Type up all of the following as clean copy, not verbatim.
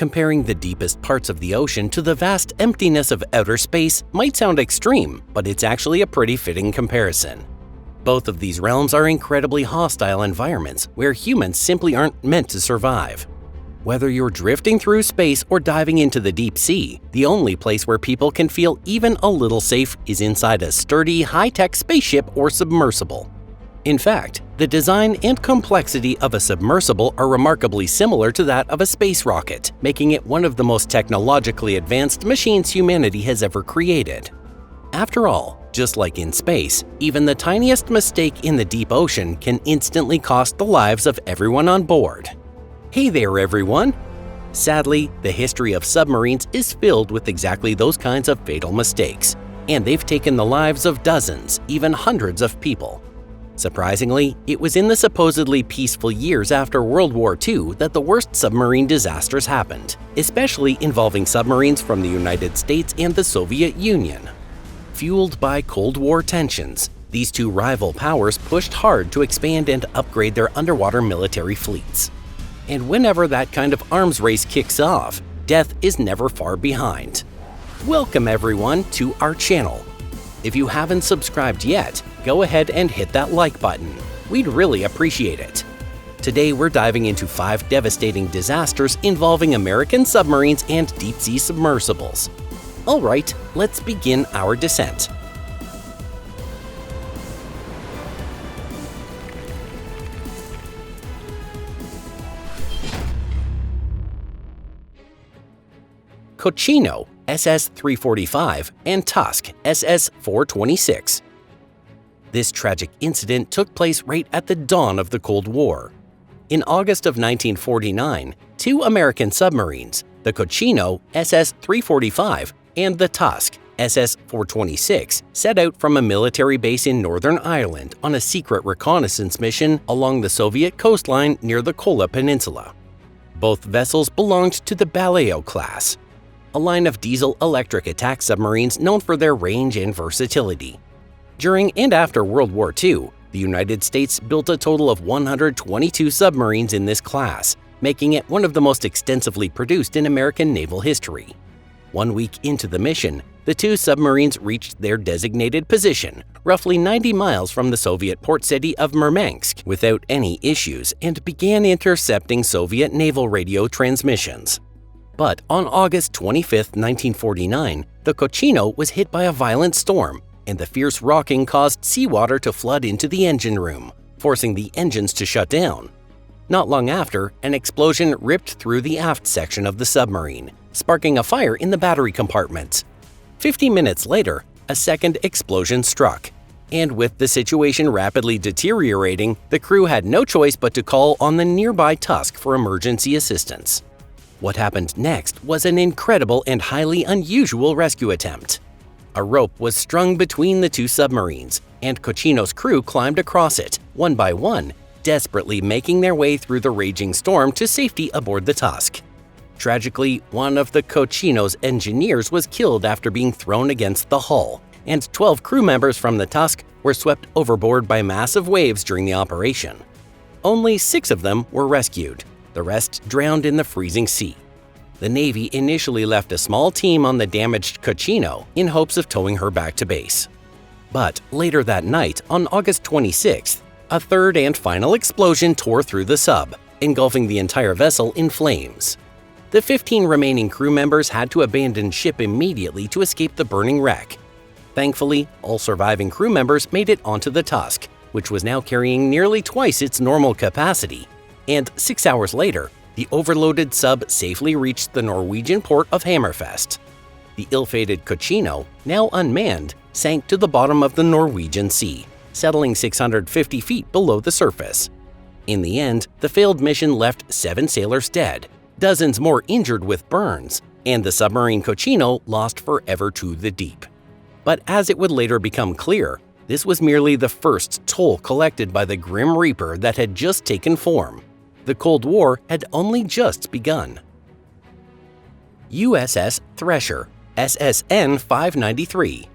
Comparing the deepest parts of the ocean to the vast emptiness of outer space might sound extreme, but it's actually a pretty fitting comparison. Both of these realms are incredibly hostile environments where humans simply aren't meant to survive. Whether you're drifting through space or diving into the deep sea, the only place where people can feel even a little safe is inside a sturdy, high-tech spaceship or submersible. In fact, the design and complexity of a submersible are remarkably similar to that of a space rocket, making it one of the most technologically advanced machines humanity has ever created. After all, just like in space, even the tiniest mistake in the deep ocean can instantly cost the lives of everyone on board. Hey there, everyone! Sadly, the history of submarines is filled with exactly those kinds of fatal mistakes, and they've taken the lives of dozens, even hundreds of people. Surprisingly, it was in the supposedly peaceful years after World War II that the worst submarine disasters happened, especially involving submarines from the United States and the Soviet Union. Fueled by Cold War tensions, these two rival powers pushed hard to expand and upgrade their underwater military fleets. And whenever that kind of arms race kicks off, death is never far behind. Welcome everyone to our channel. If you haven't subscribed yet, go ahead and hit that like button. We'd really appreciate it. Today we're diving into 5 devastating disasters involving American submarines and deep-sea submersibles. Alright, let's begin our descent. Coino SS-345 and Tusk SS-426. This tragic incident took place right at the dawn of the Cold War. In August of 1949, 2 American submarines, the Coino SS-345 and the Tusk SS-426, set out from a military base in Northern Ireland on a secret reconnaissance mission along the Soviet coastline near the Kola Peninsula. Both vessels belonged to the Baleo class, a line of diesel-electric attack submarines known for their range and versatility. During and after World War II, the United States built a total of 122 submarines in this class, making it one of the most extensively produced in American naval history. 1 week into the mission, the 2 submarines reached their designated position, roughly 90 miles from the Soviet port city of Murmansk, without any issues and began intercepting Soviet naval radio transmissions. But on August 25, 1949, the Coino was hit by a violent storm, and the fierce rocking caused seawater to flood into the engine room, forcing the engines to shut down. Not long after, an explosion ripped through the aft section of the submarine, sparking a fire in the battery compartments. 50 minutes later, a second explosion struck, and with the situation rapidly deteriorating, the crew had no choice but to call on the nearby Tusk for emergency assistance. What happened next was an incredible and highly unusual rescue attempt. A rope was strung between the 2 submarines, and Coino's crew climbed across it, one by one, desperately making their way through the raging storm to safety aboard the Tusk. Tragically, one of the Coino's engineers was killed after being thrown against the hull, and 12 crew members from the Tusk were swept overboard by massive waves during the operation. Only 6 of them were rescued. The rest drowned in the freezing sea. The Navy initially left a small team on the damaged Coino in hopes of towing her back to base. But later that night, on August 26th, a third and final explosion tore through the sub, engulfing the entire vessel in flames. The 15 remaining crew members had to abandon ship immediately to escape the burning wreck. Thankfully, all surviving crew members made it onto the Tusk, which was now carrying nearly twice its normal capacity. And 6 hours later, the overloaded sub safely reached the Norwegian port of Hammerfest. The ill-fated Coino, now unmanned, sank to the bottom of the Norwegian Sea, settling 650 feet below the surface. In the end, the failed mission left 7 sailors dead, dozens more injured with burns, and the submarine Coino lost forever to the deep. But as it would later become clear, this was merely the first toll collected by the Grim Reaper that had just taken form. The Cold War had only just begun. USS Thresher SS SN593.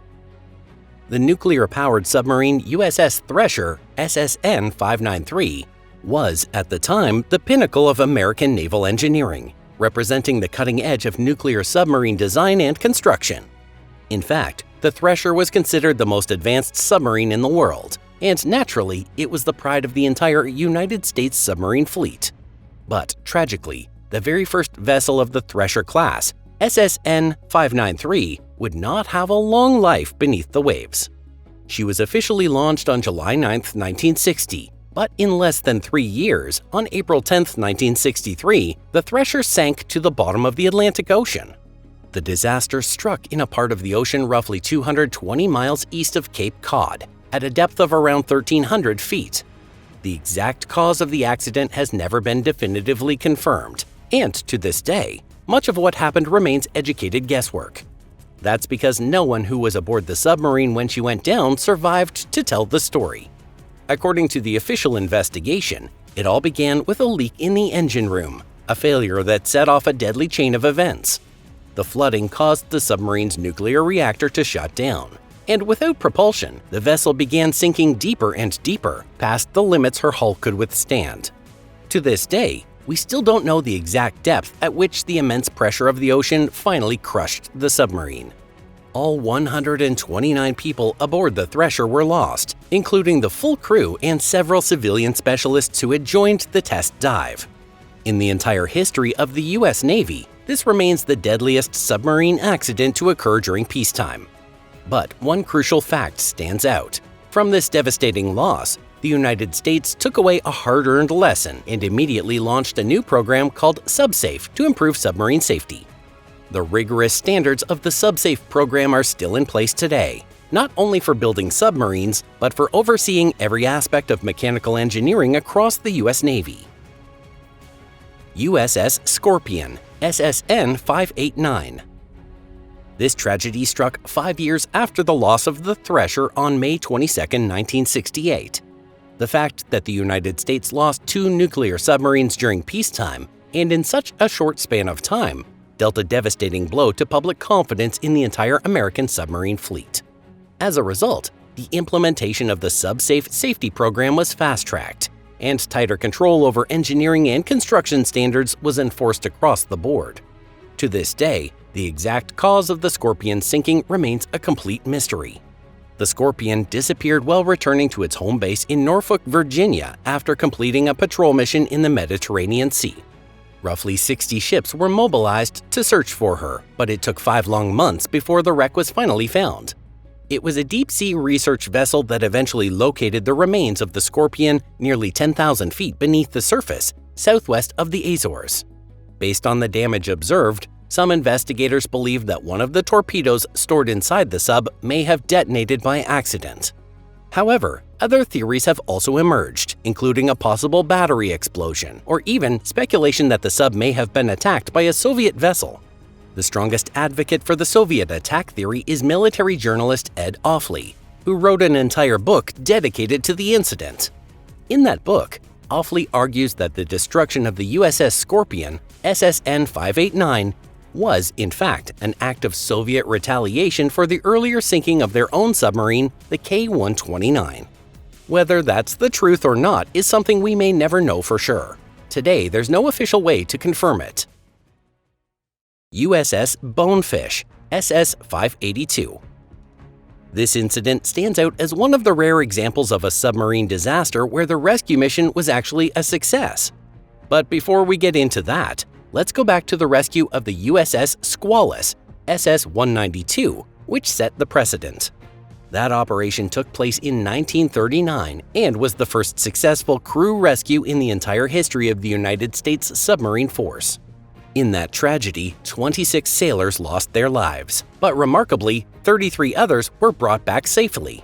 The nuclear-powered submarine USS Thresher SS SN593 was, at the time, the pinnacle of American naval engineering, representing the cutting edge of nuclear submarine design and construction. In fact, the Thresher was considered the most advanced submarine in the world, and naturally, it was the pride of the entire United States submarine fleet. But tragically, the very first vessel of the Thresher class, SN593, would not have a long life beneath the waves. She was officially launched on July 9, 1960, but in less than 3 years, on April 10, 1963, the Thresher sank to the bottom of the Atlantic Ocean. The disaster struck in a part of the ocean roughly 220 miles east of Cape Cod, at a depth of around 1,300 feet. The exact cause of the accident has never been definitively confirmed, and to this day, much of what happened remains educated guesswork. That's because no one who was aboard the submarine when she went down survived to tell the story. According to the official investigation, it all began with a leak in the engine room, a failure that set off a deadly chain of events. The flooding caused the submarine's nuclear reactor to shut down, and without propulsion, the vessel began sinking deeper and deeper, past the limits her hull could withstand. To this day, we still don't know the exact depth at which the immense pressure of the ocean finally crushed the submarine. All 129 people aboard the Thresher were lost, including the full crew and several civilian specialists who had joined the test dive. In the entire history of the U.S. Navy, this remains the deadliest submarine accident to occur during peacetime. But one crucial fact stands out. From this devastating loss, the United States took away a hard-earned lesson and immediately launched a new program called SubSafe to improve submarine safety. The rigorous standards of the SubSafe program are still in place today, not only for building submarines, but for overseeing every aspect of mechanical engineering across the U.S. Navy. USS Scorpion SS SN589. This tragedy struck 5 years after the loss of the Thresher on May 22, 1968. The fact that the United States lost 2 nuclear submarines during peacetime, and in such a short span of time, dealt a devastating blow to public confidence in the entire American submarine fleet. As a result, the implementation of the SubSafe safety program was fast-tracked, and tighter control over engineering and construction standards was enforced across the board. To this day, the exact cause of the Scorpion sinking remains a complete mystery. The Scorpion disappeared while returning to its home base in Norfolk, Virginia after completing a patrol mission in the Mediterranean Sea. Roughly 60 ships were mobilized to search for her, but it took 5 long months before the wreck was finally found. It was a deep-sea research vessel that eventually located the remains of the Scorpion nearly 10,000 feet beneath the surface, southwest of the Azores. Based on the damage observed, some investigators believe that one of the torpedoes stored inside the sub may have detonated by accident. However, other theories have also emerged, including a possible battery explosion, or even speculation that the sub may have been attacked by a Soviet vessel. The strongest advocate for the Soviet attack theory is military journalist Ed Offley, who wrote an entire book dedicated to the incident. In that book, Offley argues that the destruction of the USS Scorpion SS SN589 was, in fact, an act of Soviet retaliation for the earlier sinking of their own submarine, the K-129. Whether that's the truth or not is something we may never know for sure. Today, there's no official way to confirm it. USS Bonefish SS 582. This incident stands out as one of the rare examples of a submarine disaster where the rescue mission was actually a success. But before we get into that, let's go back to the rescue of the USS Squalus SS 192, which set the precedent. That operation took place in 1939 and was the first successful crew rescue in the entire history of the United States submarine force. In that tragedy, 26 sailors lost their lives, but remarkably, 33 others were brought back safely.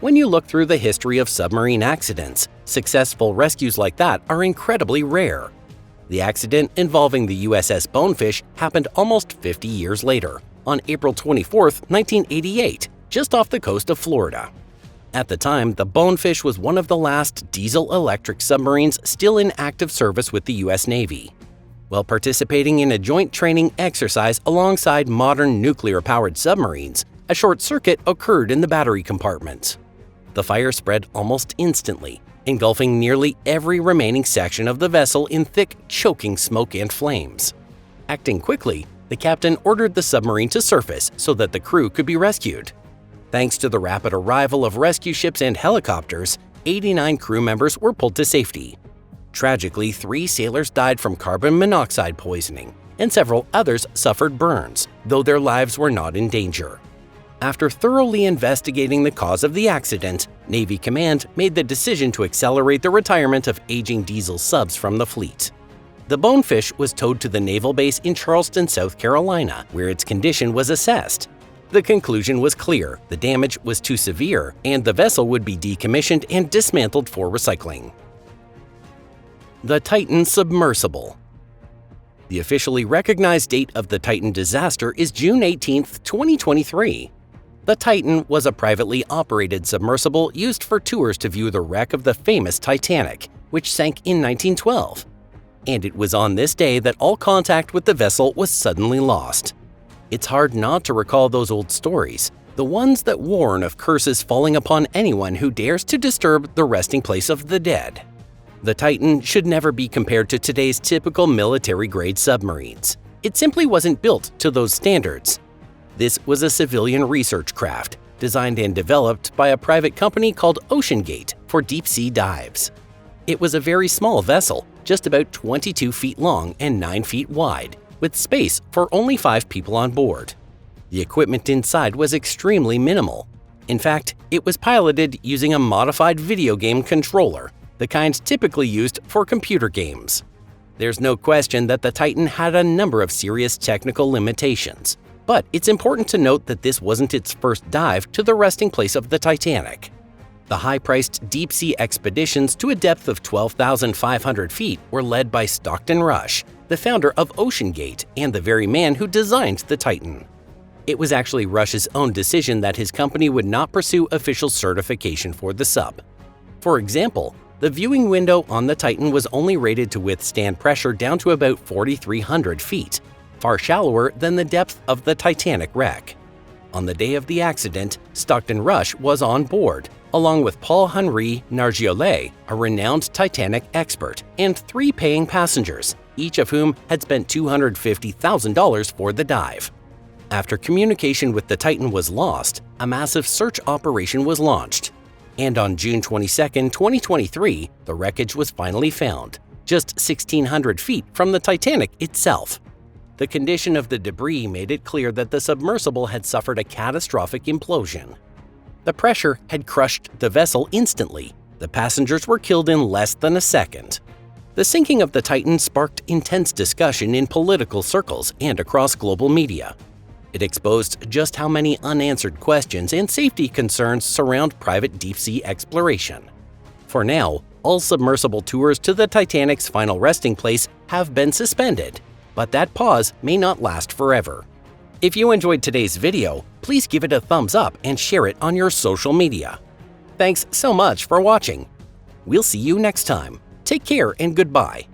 When you look through the history of submarine accidents, successful rescues like that are incredibly rare. The accident involving the USS Bonefish happened almost 50 years later, on April 24, 1988, just off the coast of Florida. At the time, the Bonefish was one of the last diesel-electric submarines still in active service with the U.S. Navy. While participating in a joint training exercise alongside modern nuclear-powered submarines, a short circuit occurred in the battery compartment. The fire spread almost instantly, engulfing nearly every remaining section of the vessel in thick, choking smoke and flames. Acting quickly, the captain ordered the submarine to surface so that the crew could be rescued. Thanks to the rapid arrival of rescue ships and helicopters, 89 crew members were pulled to safety. Tragically, 3 sailors died from carbon monoxide poisoning, and several others suffered burns, though their lives were not in danger. After thoroughly investigating the cause of the accident, Navy Command made the decision to accelerate the retirement of aging diesel subs from the fleet. The Bonefish was towed to the naval base in Charleston, South Carolina, where its condition was assessed. The conclusion was clear: the damage was too severe, and the vessel would be decommissioned and dismantled for recycling. The Titan submersible. The officially recognized date of the Titan disaster is June 18, 2023. The Titan was a privately operated submersible used for tours to view the wreck of the famous Titanic, which sank in 1912. And it was on this day that all contact with the vessel was suddenly lost. It's hard not to recall those old stories, the ones that warn of curses falling upon anyone who dares to disturb the resting place of the dead. The Titan should never be compared to today's typical military-grade submarines. It simply wasn't built to those standards. This was a civilian research craft, designed and developed by a private company called OceanGate for deep-sea dives. It was a very small vessel, just about 22 feet long and 9 feet wide, with space for only 5 people on board. The equipment inside was extremely minimal. In fact, it was piloted using a modified video game controller, the kind typically used for computer games. There's no question that the Titan had a number of serious technical limitations, but it's important to note that this wasn't its first dive to the resting place of the Titanic. The high-priced deep-sea expeditions to a depth of 12,500 feet were led by Stockton Rush, the founder of OceanGate and the very man who designed the Titan. It was actually Rush's own decision that his company would not pursue official certification for the sub. For example, the viewing window on the Titan was only rated to withstand pressure down to about 4,300 feet, far shallower than the depth of the Titanic wreck. On the day of the accident, Stockton Rush was on board, along with Paul-Henri Nargeolet, a renowned Titanic expert, and 3 paying passengers, each of whom had spent $250,000 for the dive. After communication with the Titan was lost, a massive search operation was launched. And on June 22, 2023, the wreckage was finally found, just 1,600 feet from the Titanic itself. The condition of the debris made it clear that the submersible had suffered a catastrophic implosion. The pressure had crushed the vessel instantly. The passengers were killed in less than a second. The sinking of the Titan sparked intense discussion in political circles and across global media. It exposed just how many unanswered questions and safety concerns surround private deep-sea exploration. For now, all submersible tours to the Titanic's final resting place have been suspended, but that pause may not last forever. If you enjoyed today's video, please give it a thumbs up and share it on your social media. Thanks so much for watching. We'll see you next time. Take care and goodbye.